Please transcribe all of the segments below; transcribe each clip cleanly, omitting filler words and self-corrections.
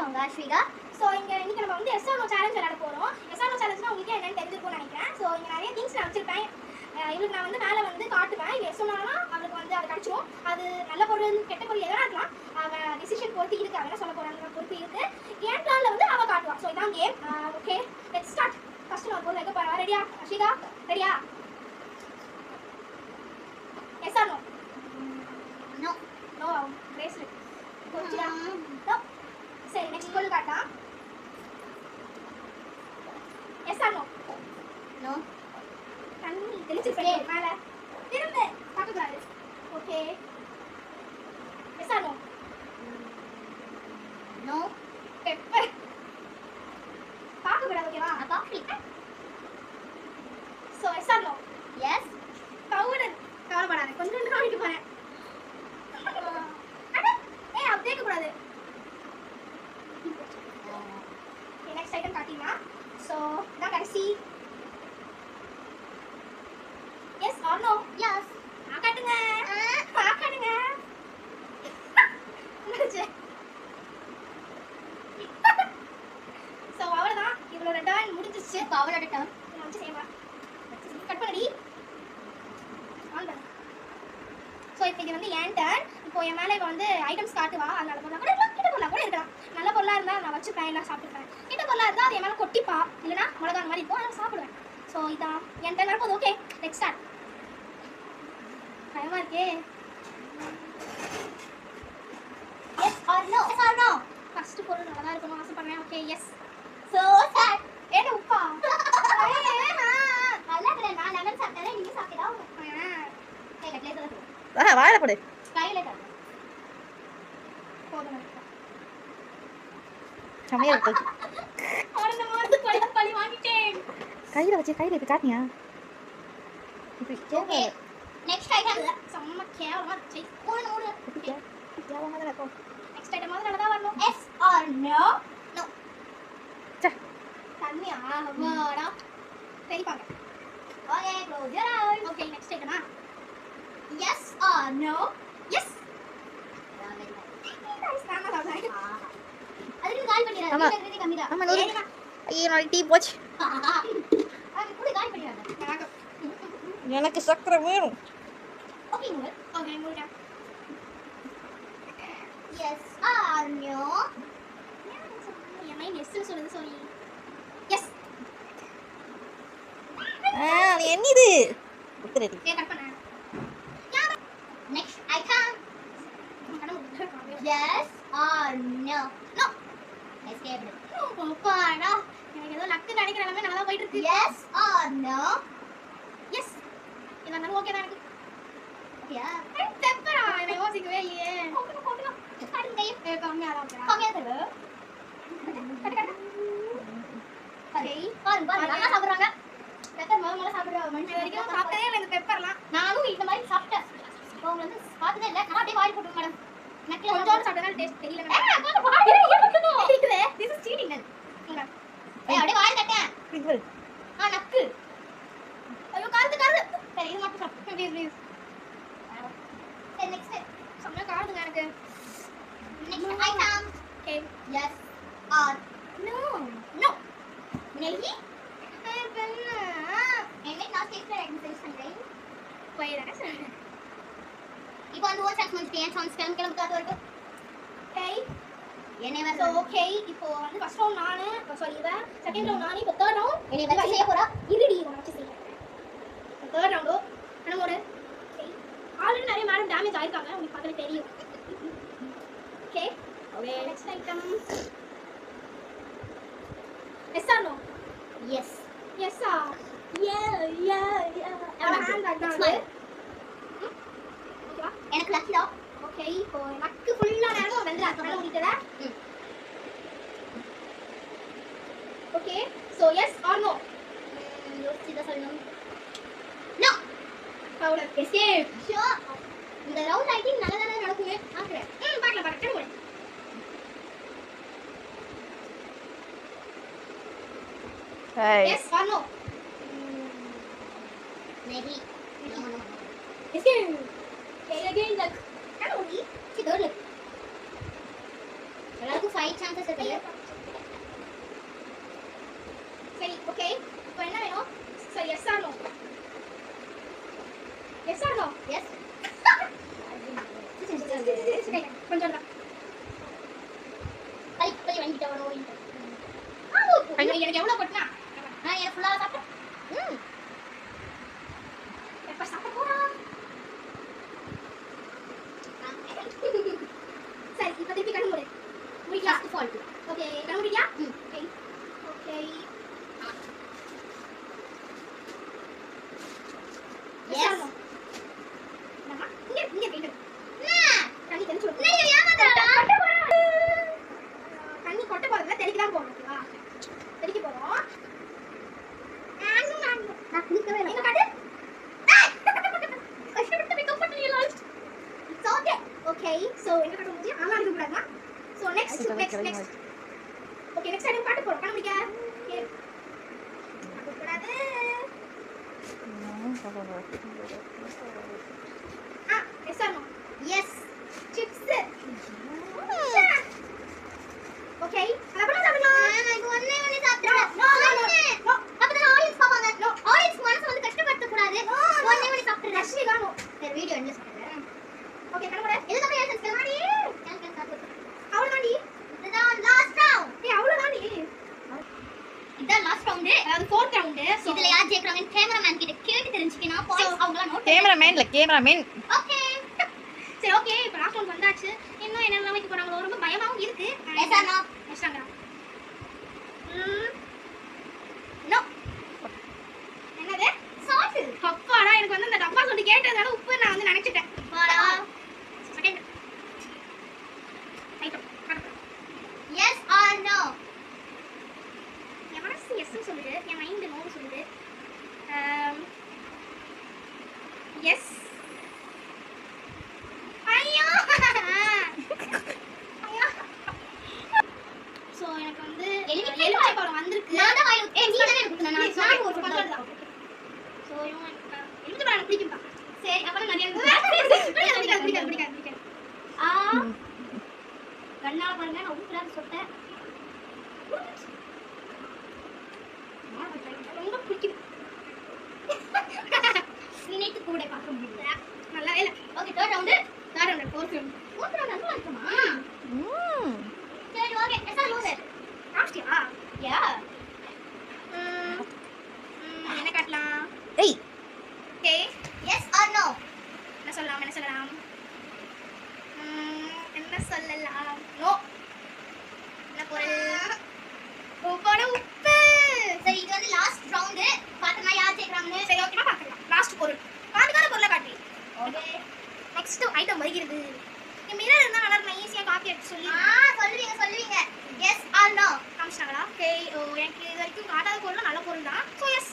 அவங்க அஸ்விகா. ஸோ இன்னைக்கு நம்ம வந்து எஸ்ஆர்ஓ சேலஞ்ச் விளையாட போகிறோம். எஸ்ஆர்ஓ சேலஞ்ச்னா உங்களுக்கு என்னன்னு தெரிஞ்சிருக்கும்னு நினைக்கிறேன். ஸோ இங்கே நிறைய திங்ஸ் நான் வச்சிருப்பேன். இவருக்கு நான் வந்து மேலே வந்து காட்டுவேன். இது எஸ் சொன்னானா அவருக்கு வந்து அது கிடச்சிரும். அது நல்ல பொருள் கெட்ட பொருள் எதனா இருக்கலாம். அவன் டிசிஷன் பொறுத்து இருக்கு. அவன் என்ன சொல்ல போகிறாங்க பொறுத்து இருக்கு. என் பிளானில் வந்து அவள் காட்டுவான். ஸோ இதான் game. Okay let's start. First நான் பொருள் வைக்க போகிறேன். ரெடியா அஸ்விகா? ரெடியா? Yes or no? No. No bracelet. கொஞ்சிடா. நோ. சரி நெக்ஸ்ட் பொருள் காட்டா. Yes or no? நோ. தண்ணி தெளிச்சிருப்பேன் மேலே. திரும்ப பார்க்கக்கூடாது. Okay yes or no? No. Pepper பார்க்கக்கூடாது. ஓகேவா? Coffee. So yes or no? Yes. Powder கவலைப்படாத. கொஞ்சம் காமிக்க போகிறேன். ஏய் அப்படியே கூடாது. நெக்ஸ்ட் ஐட்டம் காட்டினா. ஸோ நான் கடைசி. Yes or no? எஸ். காட்டுங்க காட்டுங்க. ஸோ அவ்வளோதான். இவளோட டர்ன் முடிஞ்சிச்சு. இப்போ அவளோட டர்ன். வச்சு செய்யலாம். கட் பண்ணடி. ஆன் பண்ணு. ஸோ இப்போ இது வந்து என் டர்ன். இப்போ என் மேலே இப்போ வந்து ஐட்டம்ஸ் காட்டுவா. அது நல்ல பொருளாக கூட இருக்கலாம், கெட்ட பொருளாக கூட இருக்கலாம். நல்ல பொருளாக இருந்தால் நான் வச்சுப்பேன், எல்லாம் சாப்பிட்டுப்பேன். கெட்ட பொருளாக இருந்தால் அது என் மேலே கொட்டிப்பா, இல்லைனா மிளகா அந்த மாதிரி இருக்கும், அதை சாப்பிடுவேன். ஸோ இதான் என் டர்ன் நடப்போது. Okay next start. பயமாக இருக்கே. Yes or no? Yes or no? First பொருள் நல்லா இருக்கணும் ஆசைப்படுறேன். Okay yes. So sad. ஏன்னா உப்பா நல்லா இல்ல. நான் லெமன் சாப்பிட்டேன், நீங்க சாப்பிட்டா கையில பிளேஸ் வாயில போடு. கையில தர. போதும். சமையல் இருக்கு. அவன மாதிரி பழி வாங்கிட்டேன். கையில வச்சு கையில இப்படி காட்டியா? இப்படி ஓகே நெக்ஸ்ட் ஐட்டம். செம்ம கேவலமா இருந்துச்சு. மூணு இப்படி கேவலமா தான் இருக்கும். நெக்ஸ்ட் ஐட்டம் மாதிரி நல்லா தான் வரணும். Yes or no? நோ. தண்ணியா? அம்மாடா. சரி பாங்க. Okay close your eyes. Okay next ஐட்டமா? Yes or no? எஸ். நான் சாப்பிடுறேன். அதுக்கு கால் பண்ணிராத. ஆமா. நீங்க கம்மி தான். ஆமா நூறு. ஐயோ நான் டீ போச்சு. அது கூட கால் பண்ணிராத. எனக்கு சக்கரை வேணும். ஓகே மூணு. ஓகே மூணு. Yes or no? என் மைண்ட் எஸ் சொல்லுது. சாரி. எஸ். அது என்னது? உத்தரடி. ஏ கட் பண்ணு. Next item. Yes or no? No. Escape. அப்பாடா. எனக்கு ஏதோ லக்கு நினைக்கிற எல்லாமே நல்லா போயிட்டு இருக்கு. Yes or no? எஸ். இதெல்லாம் ஓகே தான் எனக்கு. ஓகேயா? பெப்பரா? எனக்கு யோசிக்கவே இல்லையே. போடுங்க. காட்டுங்க. ஏ கம்மியா தான் இருக்கு. கம்மியா தரு. கட். சரி. பாருங்க நல்லா சாப்பிடுறாங்க. பெப்பர் முதல்ல சாப்பிடுற இது மனுஷன் வரைக்கும் சாப்பிட்டதே இல்லை இந்த பெப்பர்லாம். நானும் இந்த மாதிரி சாப்பிட்டேன். இப்போ உங்களை வந்து பார்த்ததே இல்லை. நான் அப்படியே வாய் போட்டு மேடம். நக்கில கொஞ்சோண்டு சாப்பிட்டதால டேஸ்ட் தெரியல. This is cheating then. அப்படியே வாய் தட்டேன். இப்படி நக்கு. ஐயோ காருது. சரி இது மட்டும் சாப்பிடு. ப்ளீஸ். சரி நெக்ஸ்ட். செம்ம காருதுங்க எனக்கு. Next item. Okay. Yes or no. No? நெய். பெண்ணா. என்னை நான் டேஸ்ட் ஐட்டம் செலக்ட் பண்றேன். போயிடானே சொல்றேன். இப்போ அந்த ஒரு சான்ஸ் வந்து ஏன் சான்ஸ் கிளம்பு காத்து வரைக்கும். ஓகே. என்னை சோ வர ஓகே. இப்போ வந்து ஃபர்ஸ்ட் ரவுண்ட் நானு, சாரி இவ, செகண்ட் ரவுண்ட் நானு, இப்போ தேர்ட் ரவுண்ட் என்னை வச்சு செய்ய போறா. இருடி உன வச்சு செய்ய. தேர்ட் ரவுண்ட் நம்ம ஒரு ஆல்ரெடி நிறைய மேடம் டேமேஜ் ஆயிருக்காங்க. உங்களுக்கு பார்த்தாலே தெரியும். Okay. Okay next item. Yes or no? Yes. Yes ஆ. யா. ஹேண்ட் அதான். Smile. ஓகேவா? எனக்கு லக்கி தான். ஓகே. இப்போ நக்கு ஃபுல்லா நேரமா வெந்தா கண்ண மூடிட்டதா. Okay. So yes or no? யோசிச்சு தான் சொல்லணும். நோ. பவுடர். எஸ்கேப். ஷூர். இந்த ரவுண்ட் ஐ திங்க் நல்லா தானே நடக்குமே. பாக்குறேன். பார்க்கலாம் கண்ண மூடு. Yes or no? நெய். No. Escape. Okay, again, like, கண்ண மூடி. See door look. எல்லாருக்கும் 5 சான்சஸ் இருக்கு. சரி ஓகே இப்போ என்ன வேணும் சரி yes or no yes or no yes. கொஞ்சம் தான் கை வாங்கிட்ட ஒரு ஓடிட்டு. எனக்கு எவ்வளோ கொட்டினா நான் ஏன் ஃபுல்லா சாப்பிட்டேன். எப்போ சாப்பிட போகிறோம் சரி இப்போ திருப்பி கண்ணு மூடு முடிக்கலாம் லாஸ்ட் ஃபால்ட். ஓகே கண்ணு முடியா ஓகே ஓகே எஸ். நம்ம இங்க போயிட்டு தண்ணி தெளிச்சு விடு. நீங்க ஏமாத்தறடா. தண்ணி கொட்ட போறதுல தெளிக்க தான் போறோம் ஓகேவா தெளிக்க போறோம் நான் குளிக்கவே இல்ல. எங்க காட்டு கஷ்டப்பட்டு மேக்கப் பண்ணிடலாம் இட்ஸ் ஓகே ஓகே சோ எங்க காட்ட முடிஞ்சு ஆனா இருக்க கூடாதா so next okay next item காட்ட போறோம் கண்ணு முடிக்க ஓகே காட்ட கூடாது yes or no yes. Chips okay அப்பறம் சாப்பிடலாம் நான் இது ஒண்ணே ஒண்ணே சாப்பிட்டேன். No, no, no, no. அப்பதான் ஆடியன்ஸ் பாப்பாங்க. ஆடியன்ஸ் மனசு வந்து கஷ்டப்படுத்த கூடாது. ஒண்ணே ஒண்ணே சாப்பிட்டேன். ரஷ்மிகா நோ சரி வீடியோ எண்ட்ல சாப்பிடுறேன். ஓகே கண்ணு மூடு இதுக்கு அப்புறம் ஏன் செஞ்சு மாடி? எனக்கு சாப்பிடு. அவ்வளவுதான்டி இதுதான் லாஸ்ட் ரவுண்ட். ஏய் அவ்வளவுதான்டி இதான் லாஸ்ட் ரவுண்ட். அது ஃபோர்த் ரவுண்ட் இதுல யார் ஜெயிக்கறாங்கன்னு கேமராமேன் கிட்ட கேட்டு தெரிஞ்சுக்கணும். பாயிண்ட்ஸ் அவங்கள நோட் கேமராமேன் ஓகே. சரி ஓகே இப்போ லாஸ்ட் ரவுண்ட் வந்தாச்சு இன்னும் என்னெல்லாம் வைக்க போறாங்களோ ரொம்ப பயமாவும் இருக்கு எஸ் ஆர் நோ? எஸ்டாங்கடா நோ என்னது சால்ட். அப்பாடா எனக்கு வந்து அந்த டப்பா சொல்லி கேட்டதால உப்பு நான் வந்து நினைச்சிட்டேன் வாடா. Second item yes or no? என் மனசு எஸ் சொல்லுது என் மைண்ட் நோ சொல்லுது எஸ் ஐயோ ஐயோ சோ எனக்கு வந்து எலுமிச்சை பழம் வந்திருக்கு நான் தான் வாயில ஏய் நீ தானே குடுக்கணும். நான் ஒரு பழம் பழம். சோ எலுமிச்சை பழம் எனக்கு பிடிக்கும்பா சரி அப்பறம் நிறைய பிடிக்காது ஆ கண்ணால பாருங்க நான் ஊத்துறான்னு சொல்லிட்டேன். ரொம்ப பிடிக்குது நினைத்து கூட பார்க்க முடியல. நல்லா இல்ல ஓகே தேர்ட் ரவுண்ட். காரணம் ஃபோர்த் ரவுண்ட் ஊத்துறா நல்லா இருக்குமா? சரி ஓகே எஸ் ஆர் நோ? ஆஸ்டியா யா. என்ன காட்டலாம் ஏய் ஓகே எஸ் ஆர் நோ? என்ன சொல்லலாம் என்ன சொல்லலாம் நோ என்ன பொருள் உப்போட உப்பு சரி இது வந்து லாஸ்ட் ரவுண்ட். பார்த்தனா யார் ஜெயிக்கறாங்கன்னு. சரி ஓகேமா பார்க்கலாம் லாஸ்ட் பொருள் பாதுகார பொருளை காட்டி ஓகே. நெக்ஸ்ட் ஐட்டம் வருகிறது என் மிரர் இருந்தால் நல்லா இருக்கும் ஈஸியாக காப்பி எடுத்து சொல்லி சொல்லுவீங்க. Yes or no? காமிச்சிட்டாங்களா ஓகே ஓ எனக்கு இது வரைக்கும் காட்டாத பொருள் நல்ல பொருள் தான் ஸோ எஸ்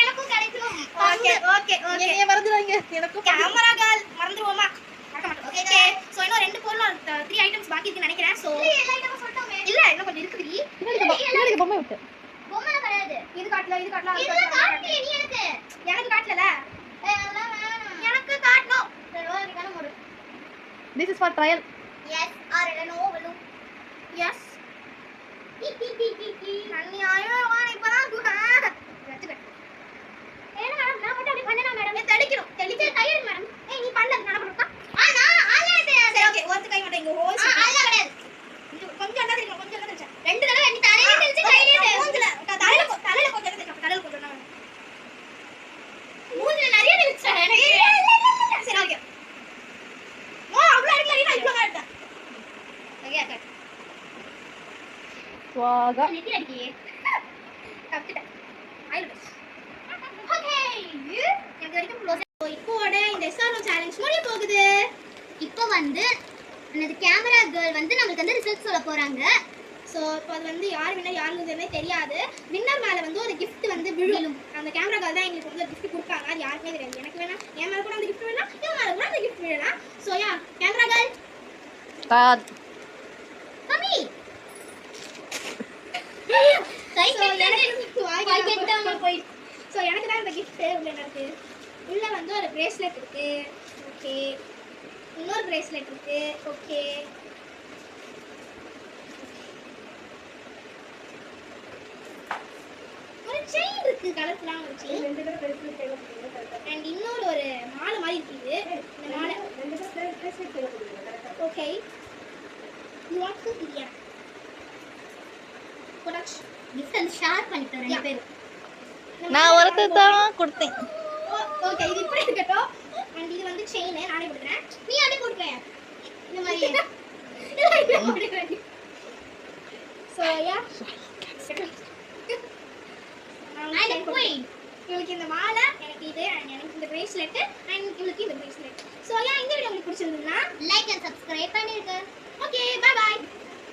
எனக்கும் கிடைக்கும். ஓகே ஓகே ஓகே என்னைய மறந்துடுவாங்க எனக்கும் கேமரா கால் மறந்துருவோமா மறக்க மாட்டோம் Okay, ஓகே ஸோ இன்னும் 2 பொருள் 3 ஐட்டம்ஸ் பாக்கி இருக்குன்னு நினைக்கிறேன் ஸோ எல்லா ஐட்டமும் சொல்லிட்டோமே. இல்ல இன்னும் கொஞ்சம் இருக்குடி பின்னாடி பொம்மை விட்டு பொம்மை கிடையாது. இது காட்டல இதெல்லாம் காட்டியே நீ எனக்கு. எனக்கு காட்டல ஏய் அதெல்லாம் வேணாம். எனக்கு காட்டணும் சரி ஓகே கண்ண மூடு. This is for trial yes or no? வலு. எஸ் தண்ணி ஆயிரம் இப்பதான் வச்சுக்க ஏன்னா மேடம் நான் மட்டும் அப்படி பண்ணனா மேடம்? தெளிக்கணும் தெளிக்க கையெடு மேடம். ஏய் நீ பண்ணது நான் பண்ணா நான் ஆளே தெரியாது. சரி ஓகே ஒருத்த கை மட்டும் இங்க ஹோல்ஸ் ஆளே கிடையாது. கொஞ்சம் என்ன தெரியும் கொஞ்சம் என்ன தெரியும் 2 தடவை நீ தலையில தெளிச்சு கையில மூஞ்சில தலையில கொஞ்சம் என்ன தெரியும் தலையில கொஞ்சம் நான் மூஞ்சில நிறைய தெளிச்சா எனக்கு. சரி ஓகே ஓ அவ்வளவு அடிக்கல நான் இவ்வளவு எடுத்தேன் ஓகே ஓகே ஸ்வாகா நெத்தி அடிக்கியே. தப்பிட்டேன் ஐல் பஸ் ஓகே. எனக்கு வரைக்கும் க்ளோஸ் இப்போட இந்த எஸ்ஆர்ஓ சேலஞ்ச் முடிய போகுது இப்போ வந்து அந்த கேமரா கேர்ள் வந்து நமக்கு வந்து ரிசல்ட் சொல்ல போறாங்க. ஸோ இப்போ அது வந்து யார் வின்னர் யாருங்கிறதுனே தெரியாது வின்னர் மேலே வந்து ஒரு கிஃப்ட் வந்து விழும் அந்த கேமரா கால் தான் எங்களுக்கு வந்து கிஃப்ட் கொடுப்பாங்க அது யாருக்குமே தெரியாது எனக்கு வேணா என் மேலே கூட அந்த கிஃப்ட் வேணா என் மேலே கூட அந்த கிஃப்ட் விழலாம் so yeah camera call start mummy கை கெட்டாம போய். ஸோ எனக்கு தான் இந்த கிஃப்ட் உள்ள என்ன இருக்கு உள்ள வந்து ஒரு பிரேஸ்லெட் இருக்கு ஓகே இன்னொரு பிரேஸ்லெட் இருக்கு. ஓகே, ஒரு செயின் இருக்கு, கலர்ஃபுல்லான ஒரு செயின். அண்ட் இன்னொரு ஒரு மாலை மாதிரி இருக்குது. இந்த மாலை ஓகே. யூ வாண்ட் டு இல்லையா? ப்ரொடக்ஷன் gift வந்து ஷேர் பண்ணிட்டோம் ரெண்டு பேரும். நான் ஒருத்தர் தான் கொடுத்தேன். ஓகே, இது இப்படி இருக்கட்டும். அண்ட் இது வந்து செயின் நானே கொடுக்குறேன். நீ அடி கொடுக்கேன் இந்த மாதிரி. So yeah and queen. இவளுக்கு இந்த மாலை, எனக்கு இது, அண்ட் எனக்கு இந்த பிரேஸ்லெட், அண்ட் இவளுக்கு இந்த பிரேஸ்லெட். ஸோ யா இந்த வீடியோ உங்களுக்கு பிடிச்சிருந்ததுன்னா லைக் அண்ட் சப்ஸ்கிரைப் பண்ணிருங்க. Okay, bye by.